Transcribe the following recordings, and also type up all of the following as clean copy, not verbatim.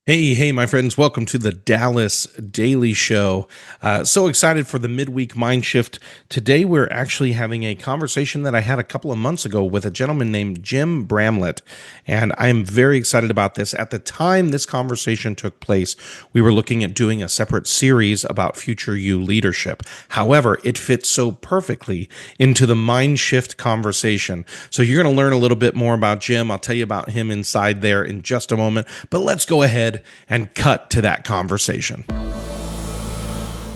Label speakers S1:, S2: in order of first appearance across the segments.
S1: Hey, my friends. Welcome to the Dallas Daily Show. So excited for the Midweek Mind Shift. Today, we're actually having a conversation that I had a couple of months ago with a gentleman named Jim Bramlett. And I am very excited about this. At the time this conversation took place, we were looking at doing a separate series about future you leadership. However, it fits so perfectly into the Mind Shift conversation. So you're going to learn a little bit more about Jim. I'll tell you about him inside there in just a moment. But let's go ahead and cut to that conversation.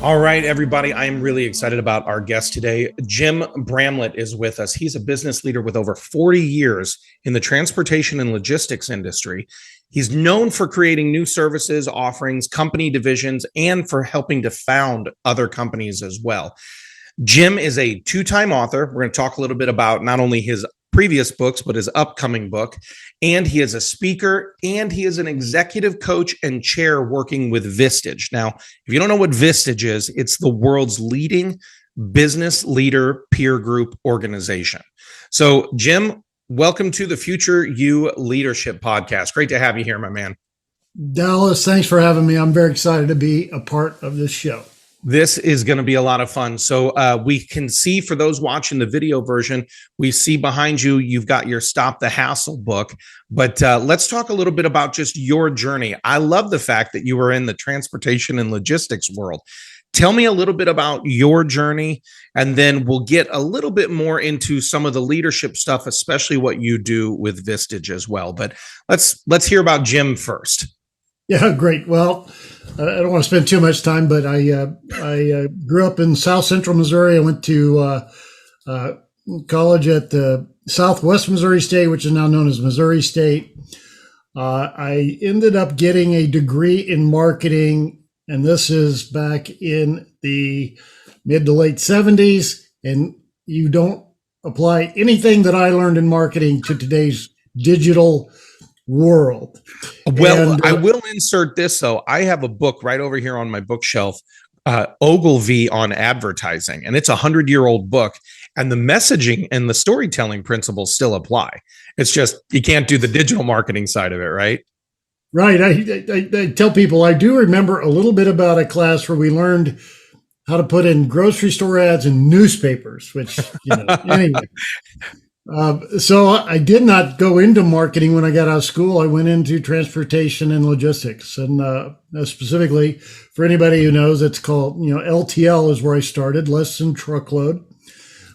S1: All right, everybody, I am really excited about our guest today. Jim Bramlett is with us. He's a business leader with over 40 years in the transportation and logistics industry. He's known for creating new services, offerings, company divisions, and for helping to found other companies as well. Jim is a two-time author. We're going to talk a little bit about not only his previous books, but his upcoming book. And he is a speaker, and he is an executive coach and chair working with Vistage. Now, if you don't know what Vistage is, it's the world's leading business leader peer group organization. So, Jim, welcome to the Future You Leadership Podcast. Great to have you here, my man.
S2: Dallas, thanks for having me. I'm very excited to be a part of this show.
S1: This is going to be a lot of fun. So we can see, for those watching the video version, we see behind you, you've got your Stop the Hassle book. But let's talk a little bit about just your journey. I love the fact that you were in the transportation and logistics world. Tell me a little bit about your journey, and then we'll get a little bit more into some of the leadership stuff, especially what you do with Vistage as well. But let's hear about Jim first.
S2: Yeah, great. Well, I don't want to spend too much time, but I grew up in South Central Missouri. I went to college at the Southwest Missouri State, which is now known as Missouri State. I ended up getting a degree in marketing, and this is back in the mid to late 70s. And you don't apply anything that I learned in marketing to today's digital world.
S1: Well, I will insert this, though. I have a book right over here on my bookshelf, Ogilvy on advertising, and it's a 100-year-old book, and the messaging and the storytelling principles still apply. It's just you can't do the digital marketing side of it, right?
S2: Right. I tell people I do remember a little bit about a class where we learned how to put in grocery store ads in newspapers, which, anyway. So I did not go into marketing when I got out of school. I went into transportation and logistics, and specifically for anybody who knows, it's called, LTL is where I started, less than truckload.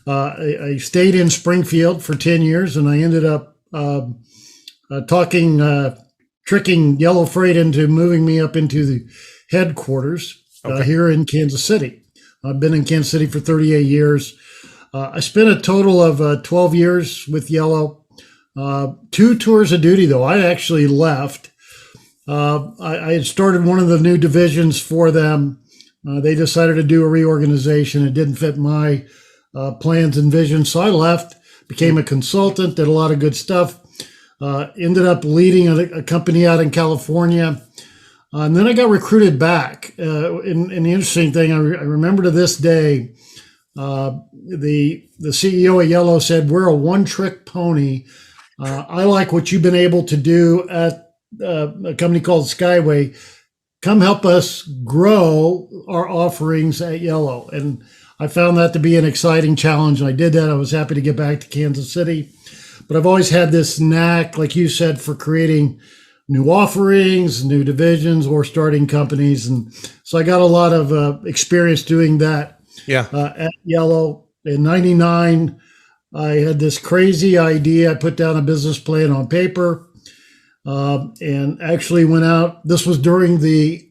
S2: I stayed in Springfield for 10 years, and I ended up tricking Yellow Freight into moving me up into the headquarters here in Kansas City. I've been in Kansas City for 38 years. I spent a total of 12 years with Yellow, 2 tours of duty, though. I actually left. I had started one of the new divisions for them. They decided to do a reorganization. It didn't fit my plans and visions, so I left, became a consultant, did a lot of good stuff, ended up leading a company out in California. And then I got recruited back. And the interesting thing, I remember to this day, the CEO of Yellow said, "We're a one-trick pony. I like what you've been able to do at a company called Skyway. Come help us grow our offerings at Yellow." And I found that to be an exciting challenge, and I did that. I was happy to get back to Kansas City, but I've always had this knack, like you said, for creating new offerings, new divisions, or starting companies, and so I got a lot of experience doing that. At Yellow. In 99, I had this crazy idea. I put down a business plan on paper and actually went out. This was during the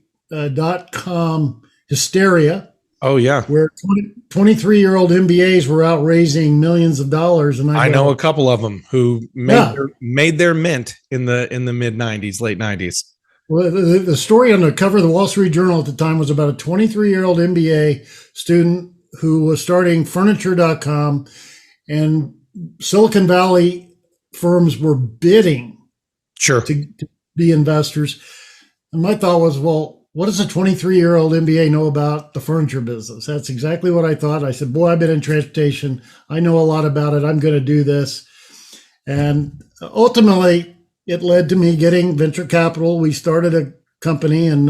S2: .com hysteria.
S1: Oh, yeah.
S2: Where 23-year-old MBAs were out raising millions of dollars. And
S1: I know a couple of them who made their mint in the mid 90s, late 90s.
S2: Well, the story on the cover of the Wall Street Journal at the time was about a 23-year-old MBA student who was starting furniture.com, and Silicon Valley firms were bidding to be investors. And my thought was, well, what does a 23-year-old MBA know about the furniture business? That's exactly what I thought. I said, boy, I've been in transportation. I know a lot about it. I'm going to do this. And ultimately, it led to me getting venture capital. We started a company, and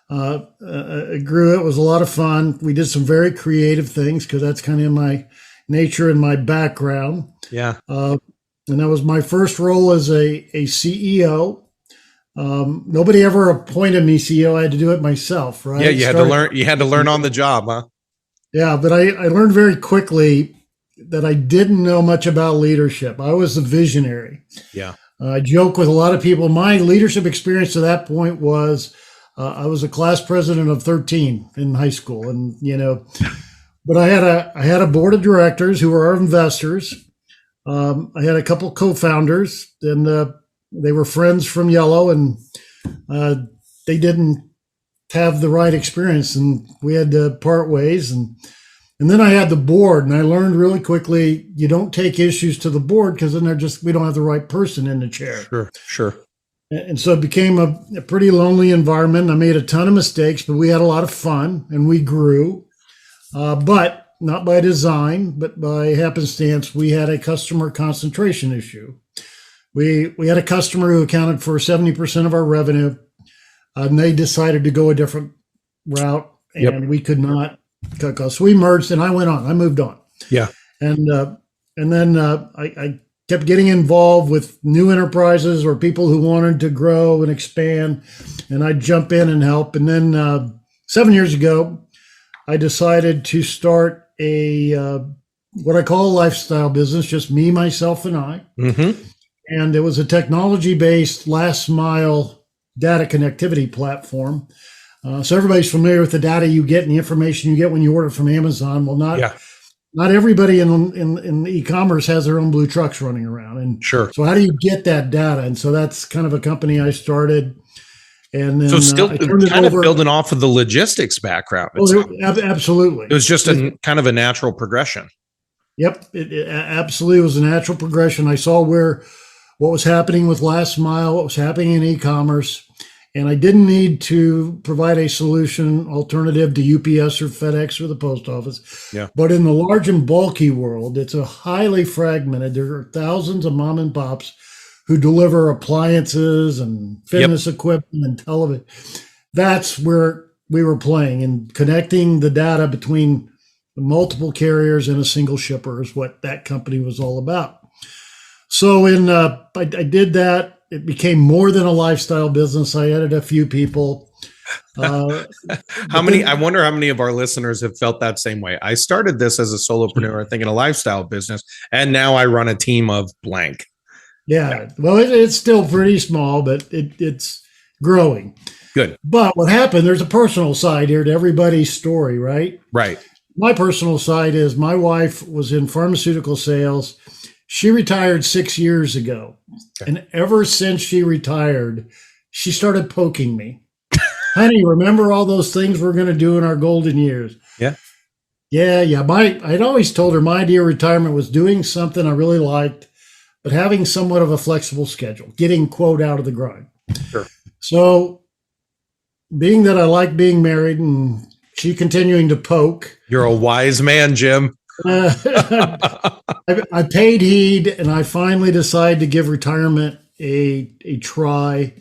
S2: grew. It was a lot of fun. We did some very creative things because that's kind of my nature and my background.
S1: Yeah.
S2: And that was my first role as a CEO. Nobody ever appointed me CEO. I had to do it myself, right?
S1: Yeah, you had to learn. You had to learn on the job, huh?
S2: Yeah, but I learned very quickly that I didn't know much about leadership. I was the visionary.
S1: Yeah.
S2: I joke with a lot of people. My leadership experience to that point was I was a class president of 13 in high school, and but I had a board of directors who were our investors. I had a couple co-founders, and they were friends from Yellow, and they didn't have the right experience, and we had to part ways. And then I had the board, and I learned really quickly you don't take issues to the board because then we don't have the right person in the chair.
S1: Sure.
S2: And so it became a pretty lonely environment. I made a ton of mistakes, but we had a lot of fun and we grew. But not by design, but by happenstance, we had a customer concentration issue. We had a customer who accounted for 70% of our revenue, and they decided to go a different route, and we could not cut costs. So we merged, and I went on. I moved on.
S1: Yeah.
S2: And then I kept getting involved with new enterprises or people who wanted to grow and expand, and I'd jump in and help. And then 7 years ago, I decided to start a what I call a lifestyle business, just me, myself, and I.
S1: Mm-hmm.
S2: And it was a technology-based last mile data connectivity platform. So everybody's familiar with the data you get and the information you get when you order from Amazon. Well, not everybody in e-commerce has their own blue trucks running around. And
S1: sure.
S2: So how do you get that data? And so that's kind of a company I started. And then
S1: so still
S2: I turned it
S1: kind
S2: over.
S1: of building off of the logistics background.
S2: Absolutely.
S1: It was just kind of a natural progression.
S2: Yep. It absolutely was a natural progression. I saw what was happening with last mile, what was happening in e-commerce. And I didn't need to provide a solution alternative to UPS or FedEx or the post office.
S1: Yeah.
S2: But in the large and bulky world, it's a highly fragmented. There are thousands of mom and pops who deliver appliances and fitness equipment and television. That's where we were playing, and connecting the data between the multiple carriers and a single shipper is what that company was all about. So I did that. It became more than a lifestyle business. I added a few people.
S1: I wonder how many of our listeners have felt that same way. I started this as a solopreneur thinking a lifestyle business, and now I run a team of blank.
S2: Yeah. Well, it's still pretty small, but it's growing.
S1: Good.
S2: But what happened, there's a personal side here to everybody's story, right?
S1: Right.
S2: My personal side is my wife was in pharmaceutical sales. She retired 6 years ago. Okay. And ever since she retired, she started poking me. Honey, remember all those things we're going to do in our golden years?
S1: Yeah.
S2: Yeah. I'd always told her my idea of retirement was doing something I really liked, but having somewhat of a flexible schedule, getting quote out of the grind.
S1: Sure.
S2: So being that I like being married and she continuing to poke.
S1: You're a wise man, Jim.
S2: I paid heed, and I finally decided to give retirement a try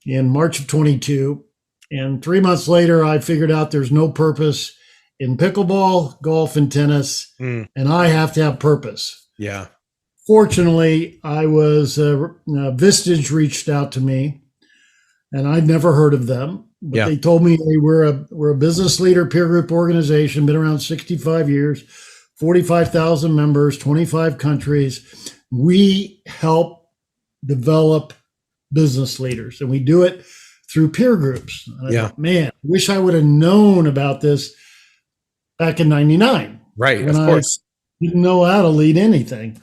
S2: in March of 22. And 3 months later, I figured out there's no purpose in pickleball, golf, and tennis, and I have to have purpose.
S1: Yeah.
S2: Fortunately, I was Vistage reached out to me, and I'd never heard of them. But they told me, hey, we're a business leader peer group organization, been around 65 years, 45,000 members, 25 countries. We help develop business leaders, and we do it through peer groups. And I thought, man, I wish I would have known about this back in 99.
S1: Right, of course.
S2: I didn't know how to lead anything.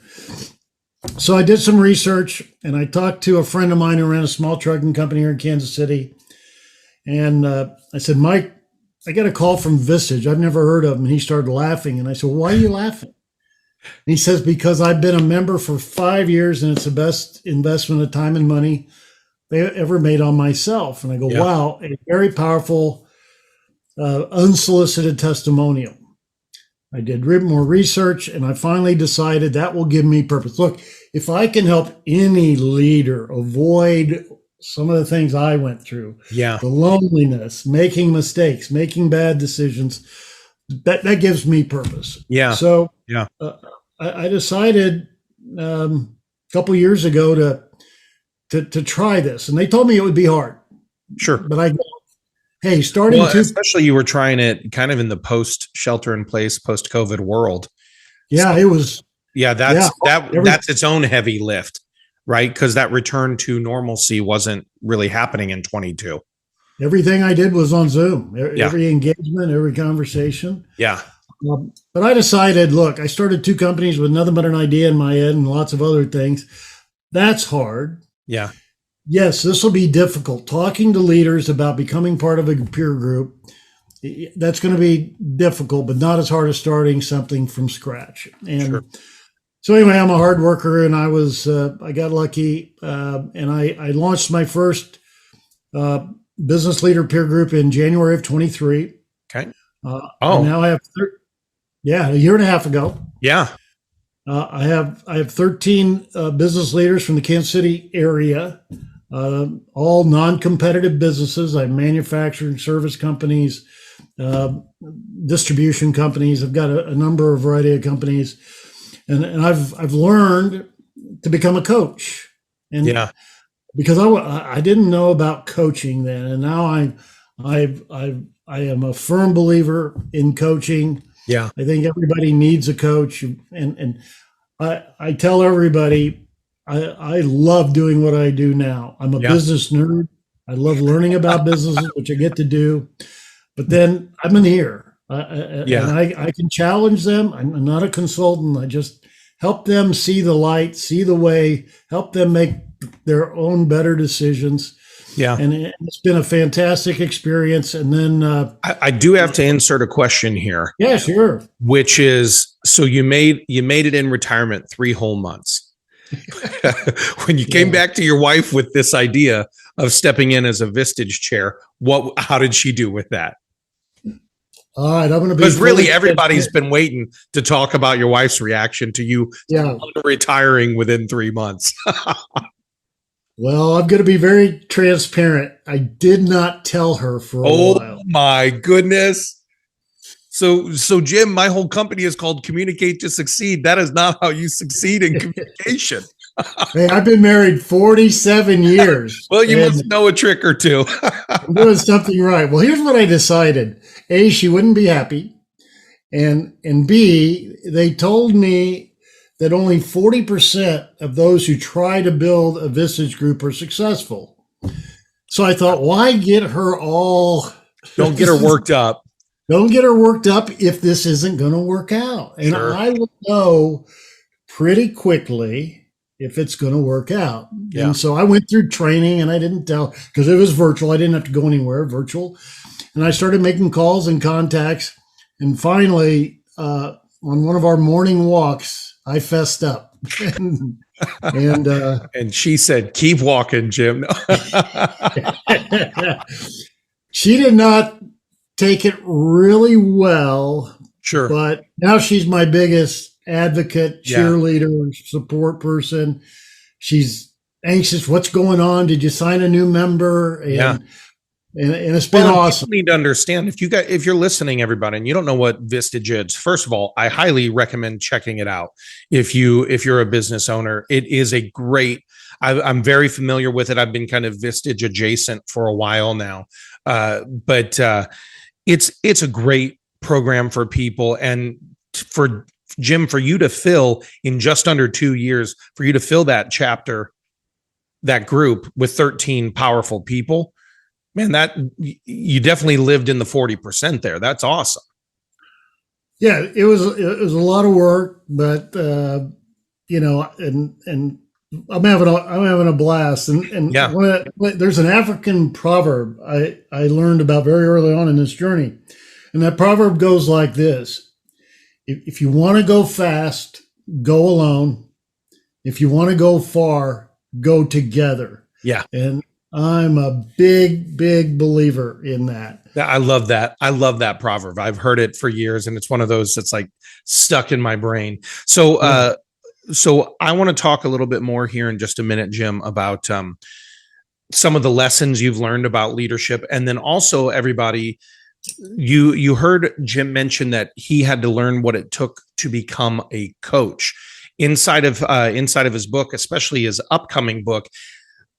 S2: So I did some research, and I talked to a friend of mine who ran a small trucking company here in Kansas City. And I said, Mike, I got a call from Vistage. I've never heard of him. And he started laughing. And I said, why are you laughing? And he says, because I've been a member for 5 years, and it's the best investment of time and money they ever made on myself. And I go, wow, a very powerful, unsolicited testimonial. I did more research, and I finally decided that will give me purpose. Look, if I can help any leader avoid some of the things I went through,
S1: Yeah.
S2: the loneliness, making mistakes, making bad decisions, that gives me purpose.
S1: Yeah.
S2: So
S1: Yeah.
S2: I decided a couple years ago to try this, and they told me it would be hard,
S1: Sure.
S2: but hey, starting
S1: Well, especially you were trying it kind of in the post shelter in place, post COVID world.
S2: Yeah,
S1: so,
S2: it was.
S1: Yeah, that's its own heavy lift, right? Because that return to normalcy wasn't really happening in 22.
S2: Everything I did was on Zoom.
S1: Yeah.
S2: Every engagement, every conversation.
S1: Yeah.
S2: But I decided, look, I started 2 companies with nothing but an idea in my head and lots of other things. That's hard.
S1: Yeah.
S2: Yes, this will be difficult. Talking to leaders about becoming part of a peer group, that's going to be difficult, but not as hard as starting something from scratch. And
S1: Sure.
S2: so anyway, I'm a hard worker, and I got lucky, and I launched my first business leader peer group in January of 23.
S1: Okay.
S2: And now I have, a year and a half ago.
S1: Yeah.
S2: I have 13 business leaders from the Kansas City area, all non-competitive businesses. I have manufacturing service companies, distribution companies. I've got a number of variety of companies, and I've learned to become a coach. And
S1: Yeah.
S2: because I didn't know about coaching then, and now I am a firm believer in coaching.
S1: Yeah.
S2: I think everybody needs a coach, and I tell everybody I love doing what I do now. I'm a business nerd. I love learning about businesses, which I get to do. But then I'm an ear, and I can challenge them. I'm not a consultant. I just help them see the light, see the way, help them make their own better decisions.
S1: Yeah.
S2: And it's been a fantastic experience. And then
S1: I do have to insert a question here.
S2: Yeah, sure.
S1: Which is, so you made it in retirement 3 whole months. When you came back to your wife with this idea of stepping in as a Vistage chair, how did she do with that?
S2: All right, I'm going to be,
S1: because really everybody's been waiting to talk about your wife's reaction to you retiring within 3 months.
S2: Well, I'm going to be very transparent. I did not tell her for a while.
S1: Oh my goodness. So Jim, my whole company is called Communicate to Succeed. That is not how you succeed in communication.
S2: Hey, I've been married 47 years.
S1: Well, you must know a trick or two.
S2: I'm doing something right. Well, here's what I decided. A, she wouldn't be happy. And B, they told me that only 40% of those who try to build a Vistage group are successful. So I thought, why get her all...
S1: Don't get her worked up.
S2: Don't get her worked up if this isn't going to work out. And I will know pretty quickly if it's going to work out. Yeah. And so I went through training, and I didn't tell, because it was virtual. I didn't have to go anywhere, virtual. And I started making calls and contacts. And finally, on one of our morning walks, I fessed up.
S1: And she said, "Keep walking, Jim."
S2: She did not take it really well.
S1: Sure.
S2: But now she's my biggest advocate, cheerleader, support person. She's anxious. What's going on? Did you sign a new member? And it's been awesome.
S1: You need to understand, if you're listening, everybody, and you don't know what Vistage is, first of all, I highly recommend checking it out. If you're a business owner, it is a great, I'm very familiar with it. I've been kind of Vistage adjacent for a while now. But it's a great program for people. And for Jim, for you to fill in just under 2 years, for you to fill that chapter, that group with 13 powerful people, man, that you definitely lived in the 40% there. That's awesome.
S2: Yeah, it was a lot of work, but and I'm having a blast. And there's an African proverb I learned about very early on in this journey, and that proverb goes like this: if you want to go fast, go alone. If you want to go far, go together. Yeah, and I'm a big believer in that.
S1: I love that. I love that proverb. I've heard it for years, and it's one of those that's like stuck in my brain. So, so I want to talk a little bit more here in just a minute, Jim, about some of the lessons you've learned about leadership. And then also, everybody, you heard Jim mention that he had to learn what it took to become a coach. Inside of his book, especially his upcoming book,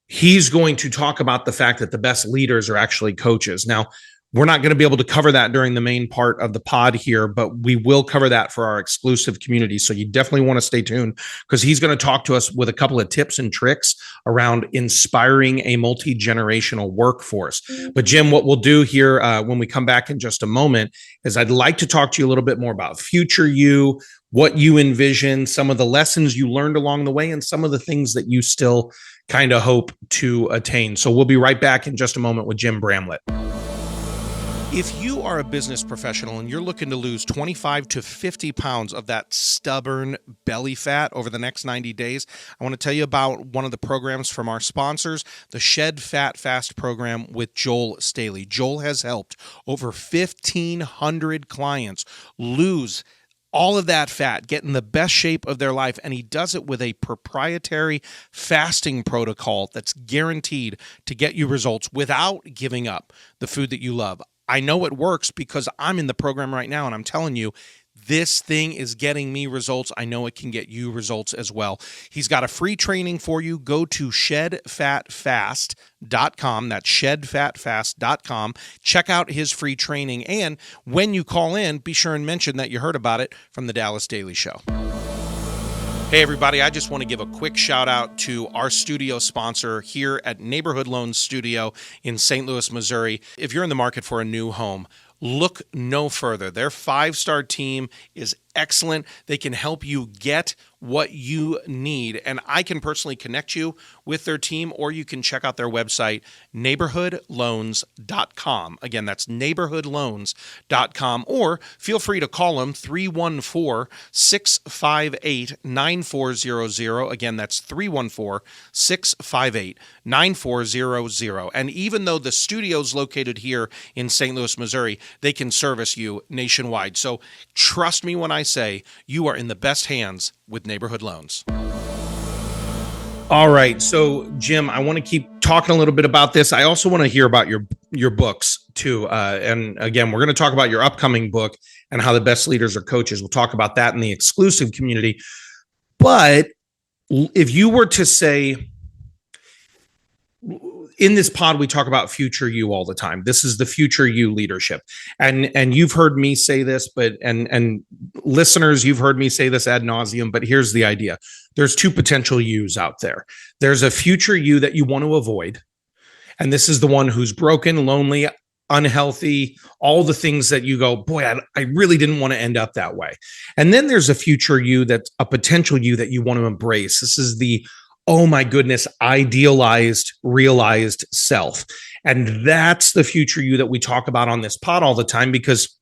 S1: he's going to talk about the fact that the best leaders are actually coaches. Now, we're not going to be able to cover that during the main part of the pod here, but we will cover that for our exclusive community. So you definitely want to stay tuned, because he's going to talk to us with a couple of tips and tricks around inspiring a multi-generational workforce. But Jim, what we'll do here when we come back in just a moment is I'd like to talk to you a little bit more about future you, what you envision, some of the lessons you learned along the way, and some of the things that you still kind of hope to attain. So we'll be right back in just a moment with Jim Bramlett. If you are a business professional and you're looking to lose 25 to 50 pounds of that stubborn belly fat over the next 90 days, I want to tell you about one of the programs from our sponsors, the Shed Fat Fast program with Joel Staley. Joel has helped over 1,500 clients lose all of that fat, get in the best shape of their life, and he does it with a proprietary fasting protocol that's guaranteed to get you results without giving up the food that you love. I know it works because I'm in the program right now, and I'm telling you, this thing is getting me results. I know it can get you results as well. He's got a free training for you. Go to shedfatfast.com. That's shedfatfast.com. Check out his free training. And when you call in, be sure and mention that you heard about it from the Dallas Daily Show. Hey, everybody, I just want to give a quick shout out to our studio sponsor here at Neighborhood Loans Studio in St. Louis, Missouri. If you're in the market for a new home, look no further. Their 5-star team is excellent. They can help you get what you need. And I can personally connect you with their team, or you can check out their website, neighborhoodloans.com. Again, that's neighborhoodloans.com, or feel free to call them 314-658-9400. Again, that's 314-658-9400. And even though the studio's located here in St. Louis, Missouri, they can service you nationwide. So trust me when I say you are in the best hands with Neighborhood Loans. All right. So, Jim, I want to keep talking a little bit about this. I also want to hear about your books too. And again, we're going to talk about your upcoming book and how the best leaders are coaches. We'll talk about that in the exclusive community. But if you were to say, in this pod, we talk about future you all the time. This is the future you leadership. And you've heard me say this, but and listeners, you've heard me say this ad nauseum, but here's the idea. There's two potential yous out there. There's a future you that you want to avoid. And this is the one who's broken, lonely, unhealthy, all the things that you go, boy, I really didn't want to end up that way. And then there's a future you, that's a potential you that you want to embrace. This is the, oh my goodness, idealized, realized self. And that's the future you that we talk about on this pod all the time, because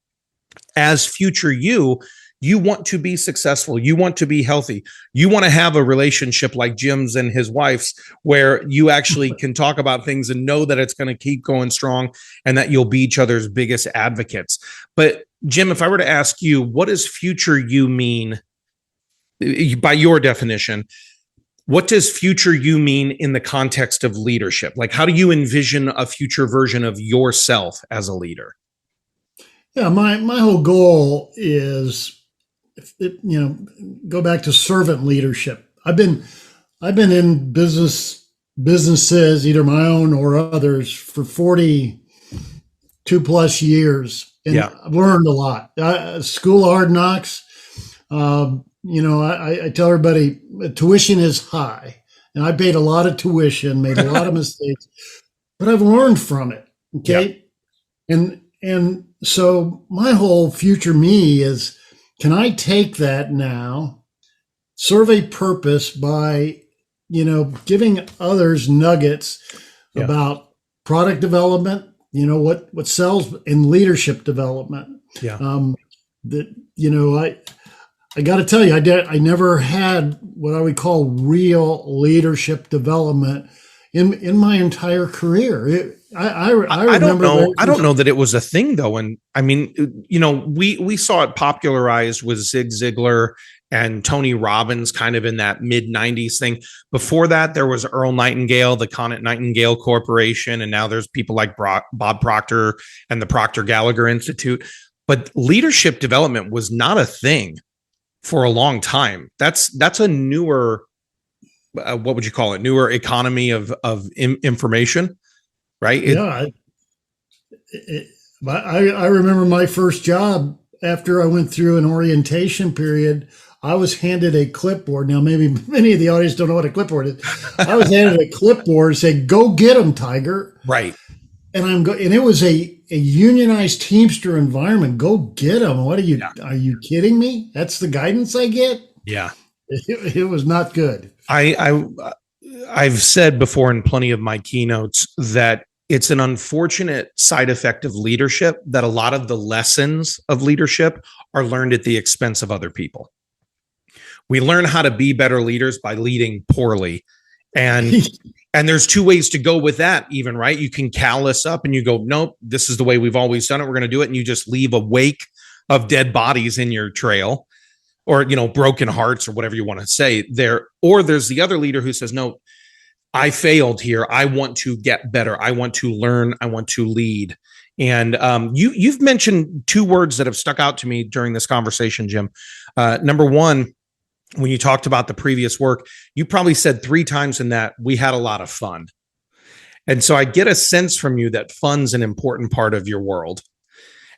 S1: as future you want to be successful. You want to be healthy. You want to have a relationship like Jim's and his wife's, where you actually can talk about things and know that it's going to keep going strong and that you'll be each other's biggest advocates. But Jim, if I were to ask you, what does future you mean by your definition? What does future you mean in the context of leadership? Like, how do you envision a future version of yourself as a leader?
S2: Yeah, my whole goal is, go back to servant leadership. I've been in businesses, either my own or others, for 42 plus years, and I've learned a lot. School of Hard Knocks. I tell everybody tuition is high, and I paid a lot of tuition, made a lot of mistakes, but I've learned from it. Okay. Yeah. And so my whole future me is, can I take that now, serve a purpose by, giving others nuggets about product development, what sells, in leadership development. Yeah. I got to tell you, I never had what I would call real leadership development in my entire career. I remember.
S1: I don't know that it was a thing though. And I mean, we saw it popularized with Zig Ziglar and Tony Robbins kind of in that mid 90s thing. Before that, there was Earl Nightingale, the Conant Nightingale Corporation. And now there's people like Bob Proctor and the Proctor Gallagher Institute. But leadership development was not a thing for a long time. That's a newer, what would you call it? Newer economy of information, right?
S2: I remember my first job after I went through an orientation period. I was handed a clipboard. Now, maybe many of the audience don't know what a clipboard is. I was handed a clipboard and said, "Go get them, Tiger."
S1: Right.
S2: And and it was a unionized Teamster environment. Go get them. What are you? Yeah. Are you kidding me? That's the guidance I get.
S1: Yeah.
S2: It was not good.
S1: I've said before in plenty of my keynotes that it's an unfortunate side effect of leadership that a lot of the lessons of leadership are learned at the expense of other people. We learn how to be better leaders by leading poorly. And there's two ways to go with that even, right? You can callous up and you go, nope, this is the way we've always done it. We're going to do it. And you just leave a wake of dead bodies in your trail, or, broken hearts, or whatever you want to say there. Or there's the other leader who says, no, I failed here. I want to get better. I want to learn. I want to lead. And you've mentioned two words that have stuck out to me during this conversation, Jim. Number one, when you talked about the previous work, you probably said 3 times in that, we had a lot of fun. And so I get a sense from you that fun's an important part of your world.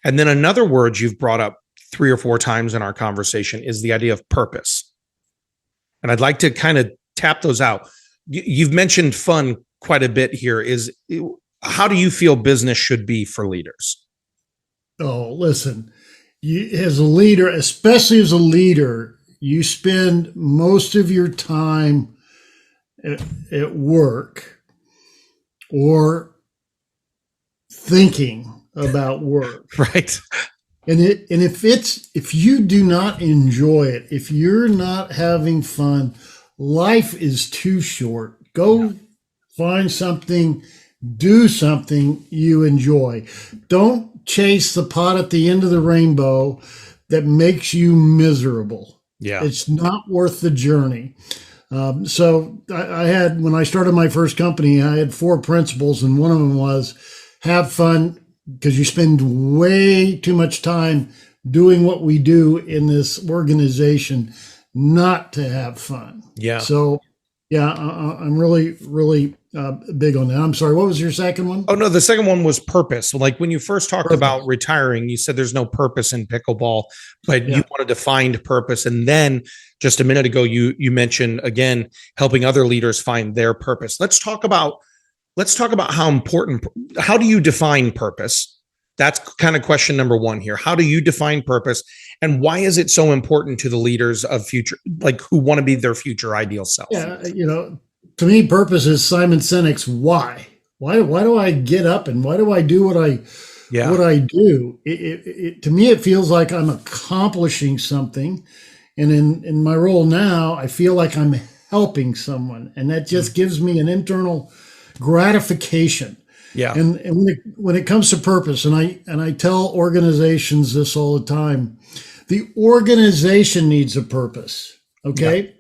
S1: And then another word you've brought up 3 or 4 times in our conversation is the idea of purpose. And I'd like to kind of tap those out. You've mentioned fun quite a bit here. How do you feel business should be for leaders?
S2: Oh, listen, as a leader, especially as a leader, you spend most of your time at work or thinking about work.
S1: Right.
S2: And if you do not enjoy it, if you're not having fun, life is too short. Go find something, do something you enjoy. Don't chase the pot at the end of the rainbow that makes you miserable.
S1: Yeah.
S2: It's not worth the journey. So I had, when I started my first company, I had 4 principles, and one of them was have fun, because you spend way too much time doing what we do in this organization not to have fun.
S1: Yeah.
S2: So, I'm really, really big on that. I'm sorry, what was your second one?
S1: Oh, no, the second one was purpose. Like when you first talked about retiring, you said there's no purpose in pickleball, but you wanted to find purpose. And then just a minute ago, you mentioned, again, helping other leaders find their purpose. Let's talk about how do you define purpose? That's kind of question number 1 here. How do you define purpose, and why is it so important to the leaders of future, like who want to be their future ideal self?
S2: Yeah, to me, purpose is Simon Sinek's why. Why do I get up, and why do I do what I do? To me, it feels like I'm accomplishing something, and in my role now, I feel like I'm helping someone, and that just gives me an internal gratification.
S1: Yeah.
S2: And when it comes to purpose, and I tell organizations this all the time, the organization needs a purpose. Okay.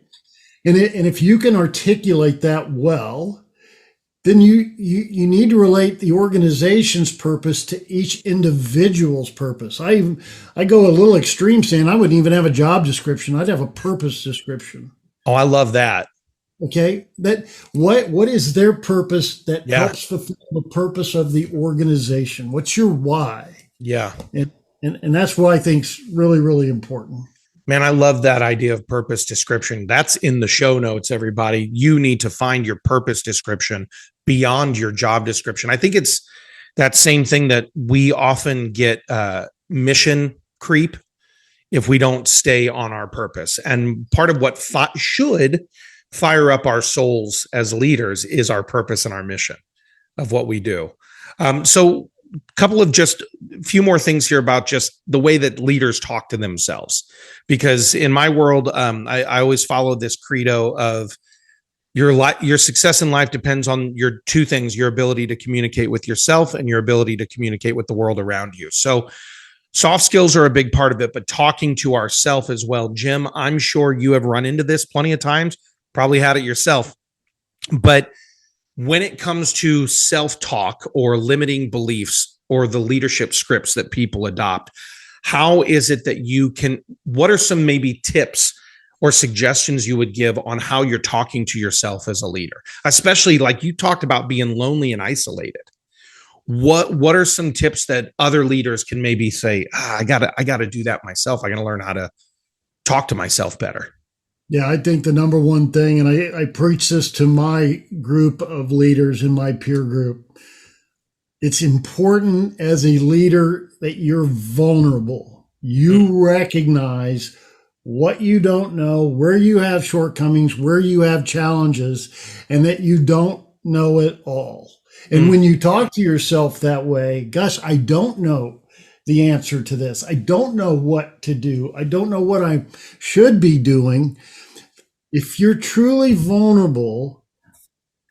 S2: Yeah. And if you can articulate that well, then you need to relate the organization's purpose to each individual's purpose. I go a little extreme, saying I wouldn't even have a job description. I'd have a purpose description.
S1: Oh, I love that.
S2: Okay, that what is their purpose that helps fulfill the purpose of the organization? What's your why?
S1: Yeah,
S2: and that's what I think's really, really important.
S1: Man, I love that idea of purpose description. That's in the show notes, everybody. You need to find your purpose description beyond your job description. I think it's that same thing that we often get mission creep if we don't stay on our purpose. And part of what should fire up our souls as leaders is our purpose and our mission of what we do. So a couple of just a few more things here about just the way that leaders talk to themselves, because in my world, I always follow this credo of your success in life depends on your 2 things, your ability to communicate with yourself and your ability to communicate with the world around you. So Soft skills are a big part of it, but talking to ourselves as well. Jim, I'm sure you have run into this plenty of times, probably had it yourself. But when it comes to self-talk or limiting beliefs or the leadership scripts that people adopt, how is it that what are some maybe tips or suggestions you would give on how you're talking to yourself as a leader, especially like you talked about being lonely and isolated? What are some tips that other leaders can maybe say, I gotta do that myself. I gotta learn how to talk to myself better.
S2: Yeah, I think the number one thing, and I preach this to my group of leaders in my peer group, it's important as a leader that you're vulnerable. You recognize what you don't know, where you have shortcomings, where you have challenges, and that you don't know it all. And when you talk to yourself that way, gosh, I don't know the answer to this. I don't know what to do. I don't know what I should be doing. If you're truly vulnerable,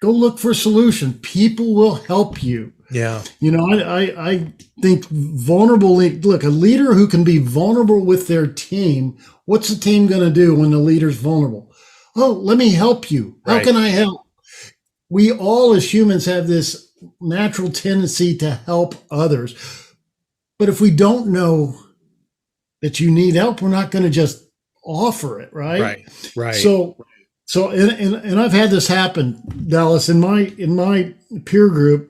S2: go look for a solution. People will help you.
S1: Yeah.
S2: I think look, a leader who can be vulnerable with their team, what's the team going to do when the leader's vulnerable? Oh, let me help you. How can I help? We all as humans have this natural tendency to help others. But if we don't know that you need help, we're not going to just offer it, right?
S1: Right.
S2: So and I've had this happen, Dallas, in my peer group.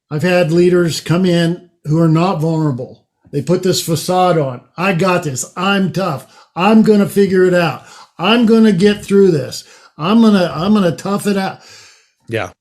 S2: I've had leaders come in who are not vulnerable. They put this facade on. I got this. I'm tough. I'm going to figure it out. I'm going to get through this. I'm going to tough it out.
S1: Yeah.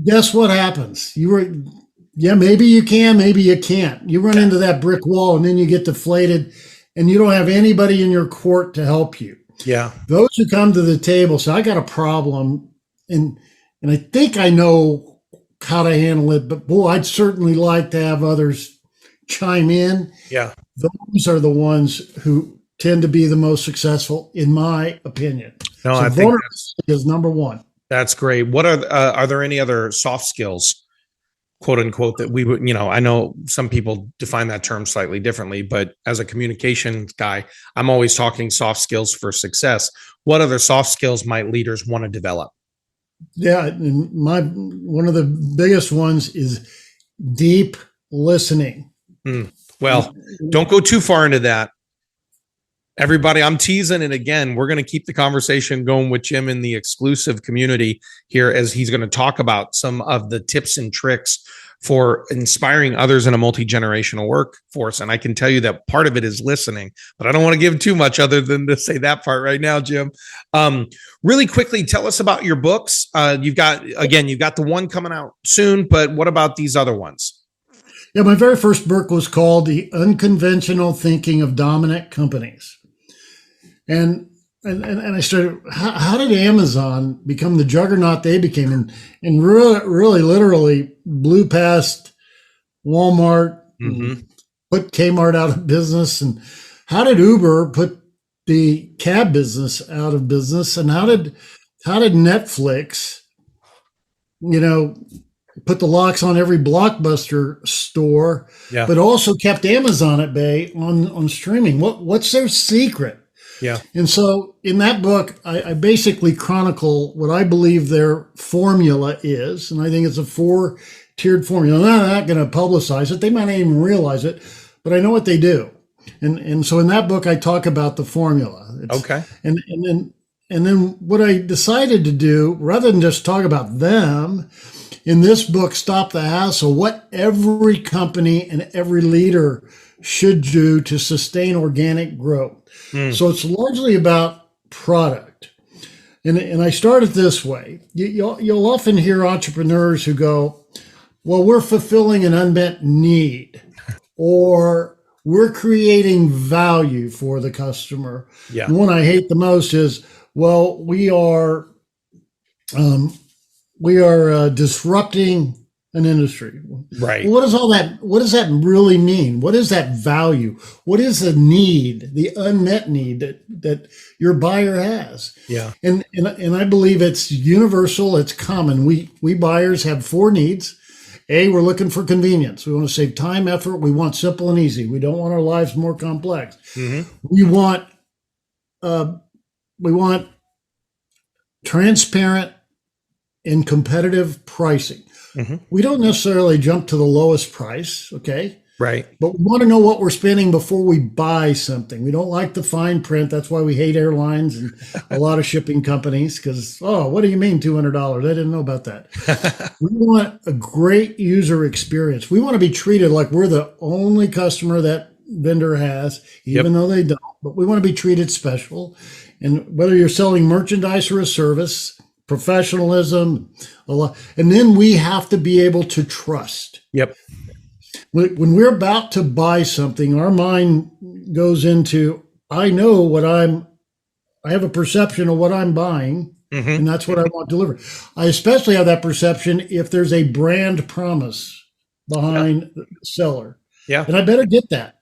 S2: Guess what happens? Maybe you can, maybe you can't. You run into that brick wall and then you get deflated and you don't have anybody in your court to help you.
S1: Yeah.
S2: Those who come to the table say, I got a problem and I think I know how to handle it, but boy, I'd certainly like to have others chime in.
S1: Yeah.
S2: Those are the ones who tend to be the most successful, in my opinion.
S1: No,
S2: so
S1: I think
S2: is number one.
S1: That's great. What are there any other soft skills, quote unquote, that we would, I know some people define that term slightly differently, but as a communications guy, I'm always talking soft skills for success. What other soft skills might leaders want to develop?
S2: Yeah. One of the biggest ones is deep listening.
S1: Well, don't go too far into that. Everybody, I'm teasing it again. We're going to keep the conversation going with Jim in the exclusive community here as he's going to talk about some of the tips and tricks for inspiring others in a multi-generational workforce. And I can tell you that part of it is listening, but I don't want to give too much other than to say that part right now, Jim. Really quickly, tell us about your books. You've got the one coming out soon, but what about these other ones?
S2: Yeah, my very first book was called The Unconventional Thinking of Dominant Companies. And I started, how did Amazon become the juggernaut they became and really literally blew past Walmart, put Kmart out of business? And how did Uber put the cab business out of business? And how did Netflix, put the locks on every Blockbuster store, but also kept Amazon at bay on streaming? What's their secret?
S1: Yeah.
S2: And so in that book, I basically chronicle what I believe their formula is. And I think it's a 4-tiered formula. I'm not going to publicize it. They might not even realize it, but I know what they do. And so in that book, I talk about the formula.
S1: Okay.
S2: And then what I decided to do, rather than just talk about them, in this book, Stop the Hassle, what every company and every leader should do to sustain organic growth. So it's largely about product. And I start it this way. You'll often hear entrepreneurs who go, well, we're fulfilling an unmet need, or we're creating value for the customer.
S1: Yeah.
S2: The one I hate the most is, well, we are disrupting an industry.
S1: Right.
S2: What does that really mean? What is that value? What is the need, the unmet need that your buyer has?
S1: Yeah.
S2: And I believe it's universal, it's common. We buyers have 4 needs, We're looking for convenience. We want to save time, effort. We want simple and easy. We don't want our lives more complex.
S1: Mm-hmm.
S2: We want transparent and competitive pricing.
S1: Mm-hmm.
S2: We don't necessarily jump to the lowest price, okay?
S1: Right.
S2: But we want to know what we're spending before we buy something. We don't like the fine print. That's why we hate airlines and a lot of shipping companies because, what do you mean $200? I didn't know about that. We want a great user experience. We want to be treated like we're the only customer that vendor has, even though they don't. But we want to be treated special. And whether you're selling merchandise or a service, professionalism, and then we have to be able to trust.
S1: Yep.
S2: When we're about to buy something, our mind goes into, I have a perception of what I'm buying, and that's what I want delivered. I especially have that perception if there's a brand promise behind the seller.
S1: Yeah.
S2: And I better get that.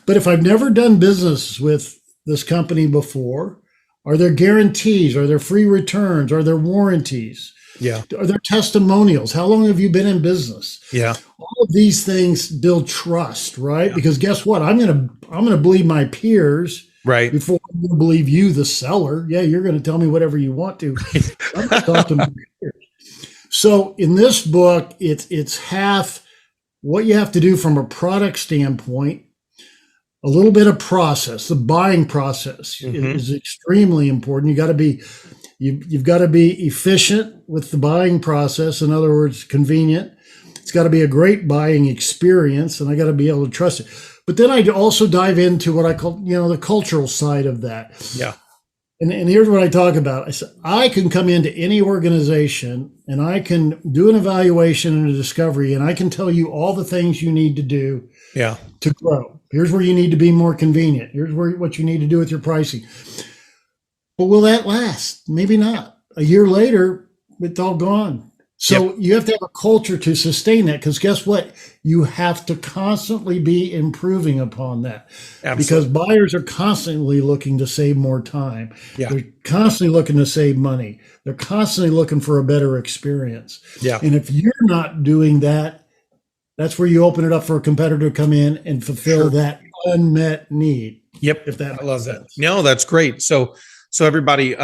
S2: But if I've never done business with this company before, are there guarantees? Are there free returns? Are there warranties?
S1: Yeah.
S2: Are there testimonials? How long have you been in business?
S1: Yeah.
S2: All of these things build trust, right? Yeah. Because guess what? I'm gonna believe my peers
S1: right
S2: before I'm gonna believe you, the seller. Yeah, you're gonna tell me whatever you want to. I'm gonna talk to my peers. So in this book, it's half what you have to do from a product standpoint, a little bit of process. The buying process is extremely important. You've got to be efficient with the buying process. In other words, convenient. It's got to be a great buying experience, and I got to be able to trust it. But then I also dive into what I call, the cultural side of that.
S1: Yeah.
S2: And here's what I talk about. I said, I can come into any organization and I can do an evaluation and a discovery, and I can tell you all the things you need to do to grow. Here's where you need to be more convenient. Here's what you need to do with your pricing. But will that last? Maybe not. A year later, it's all gone. So you have to have a culture to sustain that, because guess what? You have to constantly be improving upon that. Absolutely. Because buyers are constantly looking to save more time. Yeah. They're constantly looking to save money. They're constantly looking for a better experience. Yeah. And if you're not doing that, that's where you open it up for a competitor to come in and fulfill that unmet need.
S1: Yep.
S2: If that
S1: I love that. No, that's great. So everybody,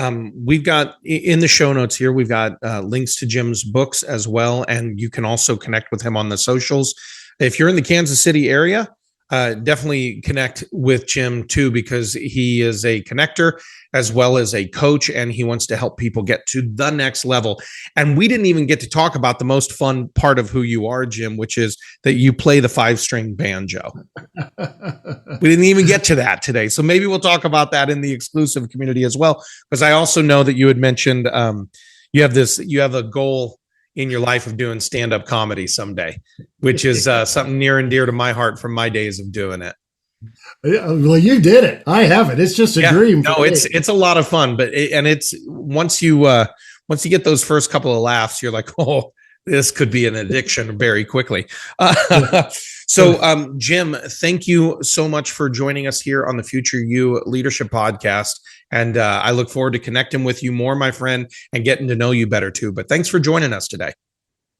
S1: we've got in the show notes here, we've got links to Jim's books as well. And you can also connect with him on the socials. If you're in the Kansas City area, definitely connect with Jim too, because he is a connector as well as a coach, and he wants to help people get to the next level. And we didn't even get to talk about the most fun part of who you are, Jim, which is that you play the 5-string banjo. We didn't even get to that today. So maybe we'll talk about that in the exclusive community as well, because I also know that you had mentioned you have a goal in your life of doing stand-up comedy someday, which is something near and dear to my heart from my days of doing it.
S2: Well, you did it. I haven't. It's just a dream.
S1: No, it's a lot of fun, but it's once you get those first couple of laughs, you're like, oh, this could be an addiction very quickly. So, Jim, thank you so much for joining us here on the Future You Leadership Podcast. And I look forward to connecting with you more, my friend, and getting to know you better too. But thanks for joining us today.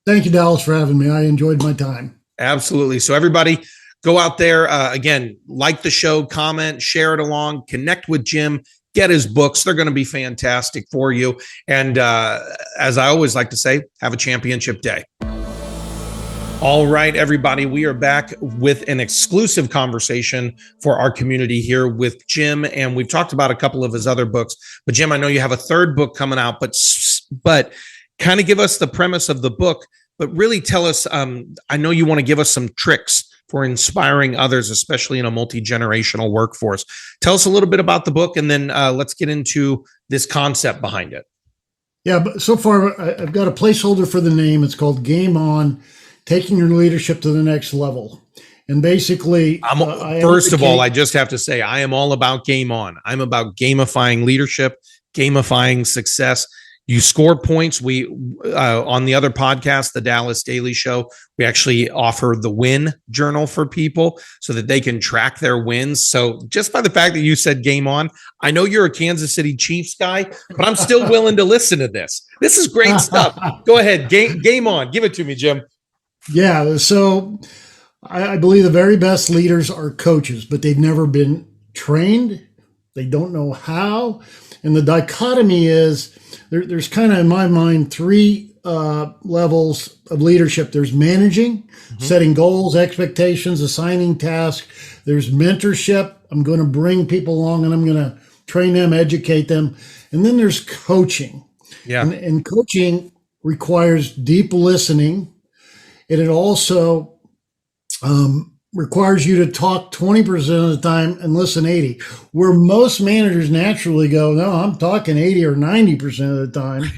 S2: Thank you, Dallas, for having me. I enjoyed my time.
S1: Absolutely. So everybody, go out there, again, like the show, comment, share it along, connect with Jim, get his books. They're going to be fantastic for you. And as I always like to say, have a championship day. All right, everybody, we are back with an exclusive conversation for our community here with Jim. And we've talked about a couple of his other books. But Jim, I know you have a third book coming out, but kind of give us the premise of the book, but really tell us, I know you want to give us some tricks for inspiring others, especially in a multi-generational workforce. Tell us a little bit about the book, and then let's get into this concept behind it.
S2: Yeah, but so far I've got a placeholder for the name. It's called Game On, Taking Your Leadership to the Next Level. And basically,
S1: first of all, I just have to say, I am all about Game On. I'm about gamifying leadership, gamifying success, You score points. We on the other podcast, the Dallas Daily Show, we actually offer the win journal for people so that they can track their wins. So just by the fact that you said game on, I know you're a Kansas City Chiefs guy, but I'm still willing to listen to this. This is great stuff. Go ahead, game on. Give it to me, Jim.
S2: Yeah. So I believe the very best leaders are coaches, but they've never been trained. They don't know how. And the dichotomy is there's kind of, in my mind, three levels of leadership. There's managing, setting goals, expectations, assigning tasks. There's mentorship. I'm going to bring people along and I'm going to train them, educate them. And then there's coaching.
S1: Yeah.
S2: And coaching requires deep listening. And it also requires you to talk 20% of the time and listen 80, where most managers naturally go, no, I'm talking 80 or 90% of the time.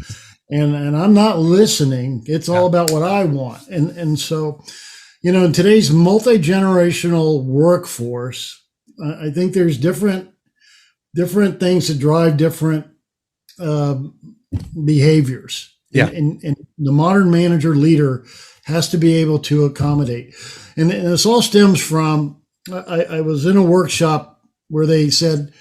S2: And I'm not listening. It's all about what I want. And so, in today's multi-generational workforce, I think there's different things that drive different behaviors.
S1: Yeah.
S2: And the modern manager leader has to be able to accommodate. And this all stems from, I was in a workshop where they said,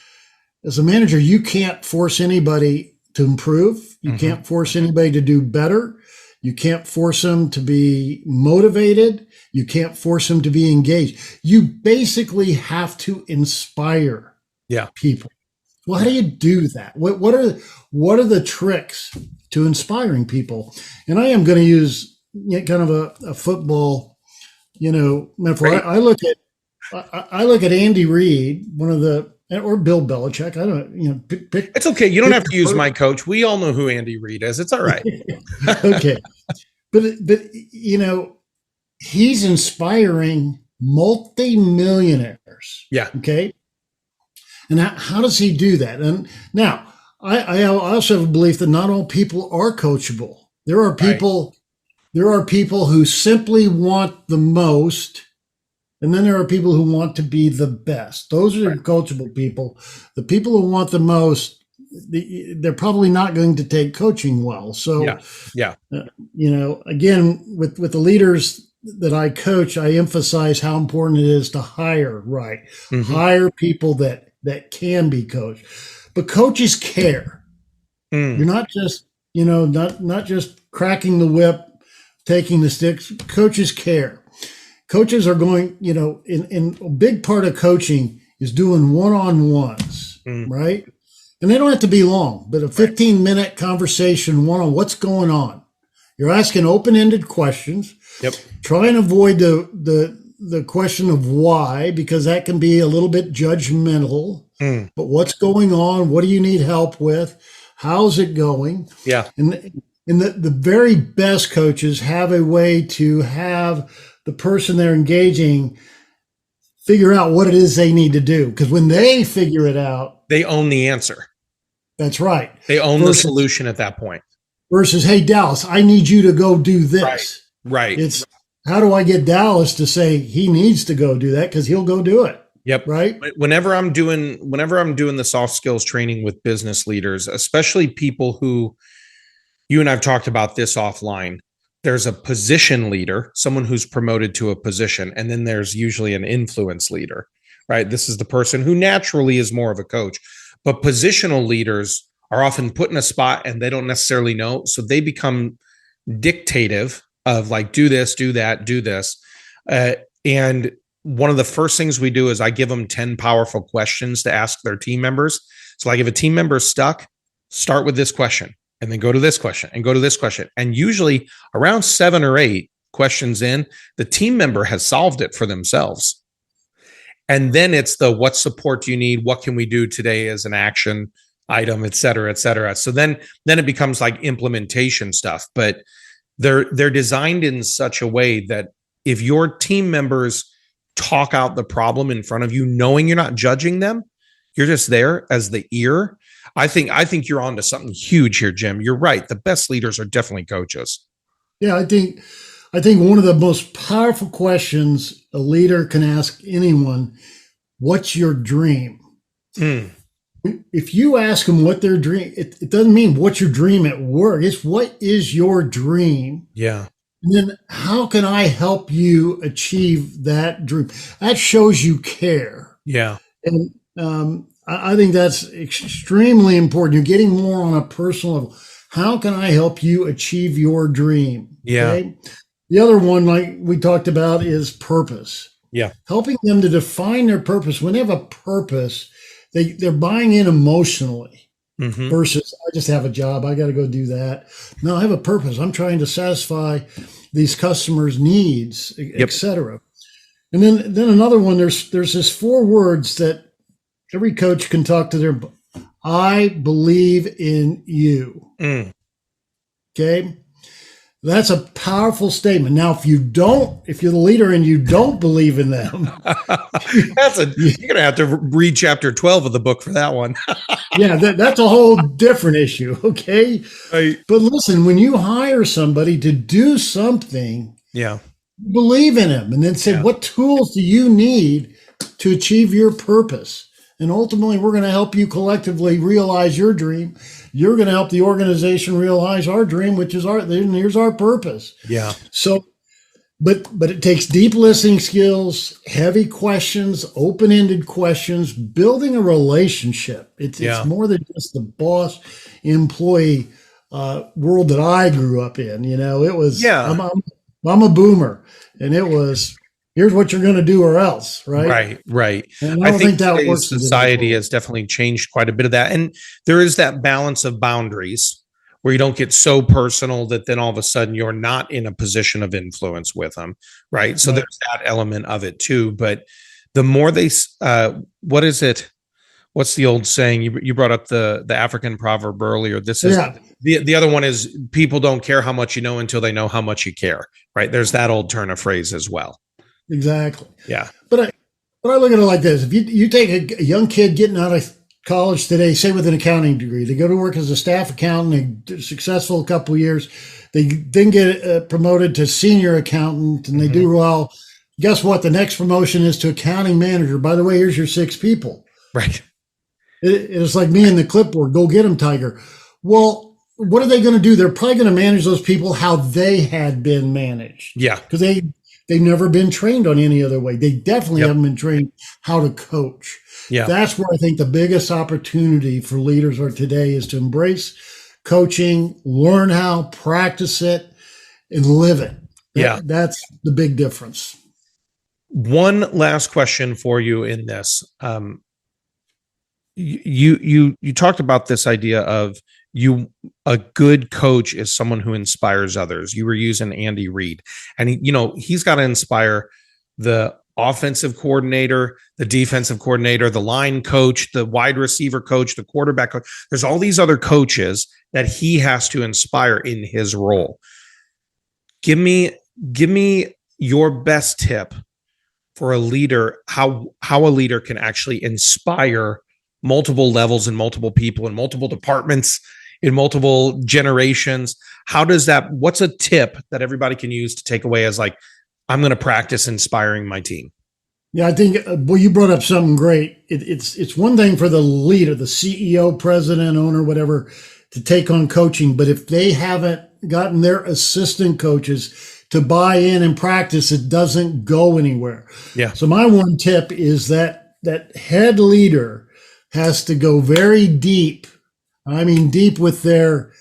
S2: as a manager, you can't force anybody to improve. You can't force anybody to do better. You can't force them to be motivated. You can't force them to be engaged. You basically have to inspire people. Well, how do you do that? What are the tricks to inspiring people? And I am going to use kind of a football, metaphor. Right. I look at Andy Reid, or Bill Belichick. I don't, pick.
S1: It's okay. You don't have to use my coach. We all know who Andy Reid is. It's all right.
S2: Okay, but he's inspiring multi-millionaires.
S1: Yeah.
S2: Okay. And how does he do that? And now I also have a belief that not all people are coachable. There are people. Right. There are people who simply want the most, and then there are people who want to be the best. Those are the coachable people. The people who want the most, they're probably not going to take coaching well. So, again, with the leaders that I coach, I emphasize how important it is to hire right. Hire people that can be coached. But coaches care. You're not just, not just cracking the whip, taking the sticks. Coaches care. Coaches are going, in a big part of coaching is doing one-on-ones, right? And they don't have to be long, but a 15-minute conversation one on what's going on. You're asking open-ended questions.
S1: Yep.
S2: Try and avoid the question of why, because that can be a little bit judgmental. But what's going on? What do you need help with? How's it going?
S1: Yeah.
S2: And the very best coaches have a way to have the person they're engaging figure out what it is they need to do. Because when they figure it out,
S1: they own the answer.
S2: That's right.
S1: They own the solution at that point.
S2: Versus, hey, Dallas, I need you to go do this.
S1: Right.
S2: It's how do I get Dallas to say he needs to go do that? Because he'll go do it.
S1: Yep.
S2: Right.
S1: Whenever I'm doing the soft skills training with business leaders, especially people who, you and I've talked about this offline. There's a position leader, someone who's promoted to a position, and then there's usually an influence leader, right? This is the person who naturally is more of a coach. But positional leaders are often put in a spot and they don't necessarily know. So they become dictative of like, do this, do that, do this. And one of the first things we do is I give them 10 powerful questions to ask their team members. So like if a team member is stuck, start with this question. And then go to this question and go to this question. And usually around 7 or 8 questions in, the team member has solved it for themselves. And then it's the what support do you need? What can we do today as an action item, et cetera, et cetera. So then it becomes like implementation stuff. But they're designed in such a way that if your team members talk out the problem in front of you, knowing you're not judging them, you're just there as the ear. I think you're onto something huge here, Jim. You're right. The best leaders are definitely coaches.
S2: Yeah, I think one of the most powerful questions a leader can ask anyone, what's your dream? if you ask them what their dream, it doesn't mean what's your dream at work. It's what is your dream?
S1: Yeah.
S2: And then how can I help you achieve that dream? That shows you care.
S1: Yeah.
S2: And I think that's extremely important. You're getting more on a personal level. How can I help you achieve your dream?
S1: Yeah.
S2: Okay? The other one, like we talked about, is purpose.
S1: Yeah.
S2: Helping them to define their purpose. When they have a purpose, they're buying in emotionally versus I just have a job. I got to go do that. No, I have a purpose. I'm trying to satisfy these customers' needs, et cetera. And then another one, there's this 4 words that every coach can talk to their, I believe in you. Okay. That's a powerful statement. Now, if you're the leader and you don't believe in them,
S1: you're going to have to read chapter 12 of the book for that one.
S2: Yeah, that's a whole different issue. Okay.
S1: Right.
S2: But listen, when you hire somebody to do something,
S1: Yeah.
S2: believe in them and then say, what tools do you need to achieve your purpose? And ultimately, we're going to help you collectively realize your dream. You're going to help the organization realize our dream, which is here's our purpose. Yeah. So, but it takes deep listening skills, heavy questions, open-ended questions, building a relationship. It's more than just the boss employee world that I grew up in. You know, it was, I'm a boomer, and it was, here's what you're going to do or else, right?
S1: Right.
S2: And I think that works.
S1: Society has definitely changed quite a bit of that. And there is that balance of boundaries where you don't get so personal that then all of a sudden you're not in a position of influence with them, right? So there's that element of it too. But the more they, what is it? What's the old saying? You brought up the African proverb earlier. This is the other one is people don't care how much you know until they know how much you care, right? There's that old turn of phrase as well.
S2: Exactly.
S1: Yeah.
S2: But I look at it like this. If you take a young kid getting out of college today, say with an accounting degree, they go to work as a staff accountant, they're successful a couple of years, they then get promoted to senior accountant and they do well. Guess what? The next promotion is to accounting manager. By the way, here's your 6 people.
S1: Right.
S2: It's like me and the clipboard. Go get them, Tiger. Well, what are they going to do? They're probably going to manage those people how they had been managed.
S1: Yeah.
S2: Because they've never been trained on any other way. They definitely haven't been trained how to coach. Yeah. That's where I think the biggest opportunity for leaders are today is to embrace coaching, learn how, practice it, and live it. That's the big difference.
S1: One last question for you in this. You talked about this idea of a good coach is someone who inspires others. You were using Andy Reid, and he's got to inspire the offensive coordinator, the defensive coordinator, the line coach, the wide receiver coach, the quarterback coach. There's all these other coaches that he has to inspire in his role. Give me your best tip for a leader, how a leader can actually inspire multiple levels and multiple people in multiple departments in multiple generations. What's a tip that everybody can use to take away as like, I'm going to practice inspiring my team?
S2: Yeah, I think, you brought up something great. It's one thing for the leader, the CEO, president, owner, whatever, to take on coaching. But if they haven't gotten their assistant coaches to buy in and practice, it doesn't go anywhere. Yeah. So my one tip is that head leader has to go very deep. I mean, deep with their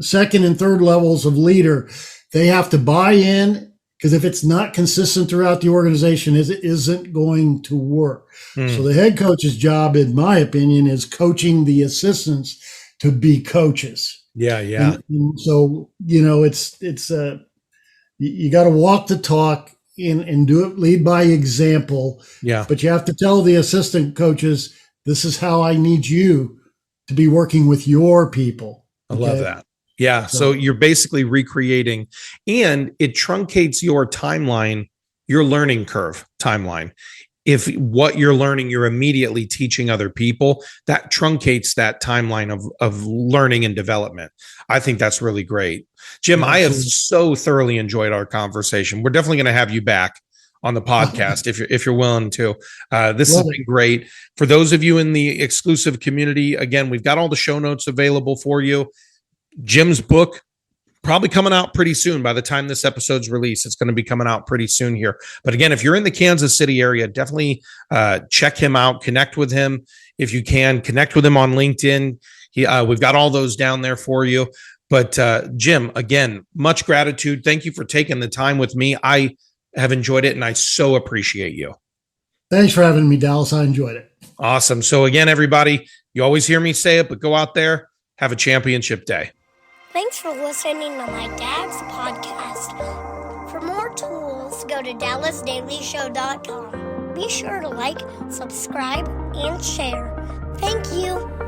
S2: second and third levels of leader. They have to buy in, because if it's not consistent throughout the organization, it isn't going to work. So the head coach's job, in my opinion, is coaching the assistants to be coaches.
S1: Yeah, yeah.
S2: And so, it's you got to walk the talk and do it, lead by example. Yeah. But you have to tell the assistant coaches, this is how I need you to be working with your people.
S1: Okay? I love that. Yeah. So you're basically recreating, and it truncates your timeline, your learning curve timeline. If what you're learning, you're immediately teaching other people, that truncates that timeline of learning and development. I think that's really great. Jim, I have so thoroughly enjoyed our conversation. We're definitely going to have you back on the podcast if you're willing to. This has been great. For those of you in the exclusive community, again, we've got all the show notes available for you. Jim's book probably coming out pretty soon. By the time this episode's released, it's going to be coming out pretty soon here. But again, if you're in the Kansas City area, definitely check him out, connect with him. If you can, connect with him on LinkedIn. We've got all those down there for you. But Jim, again, much gratitude. Thank you for taking the time with me. I have enjoyed it, and I so appreciate you.
S2: Thanks for having me, Dallas. I enjoyed it.
S1: Awesome. So again, everybody, you always hear me say it, but go out there, have a championship day.
S3: Thanks for listening to my dad's podcast. For more tools, go to dallasdailyshow.com. Be sure to like, subscribe, and share. Thank you.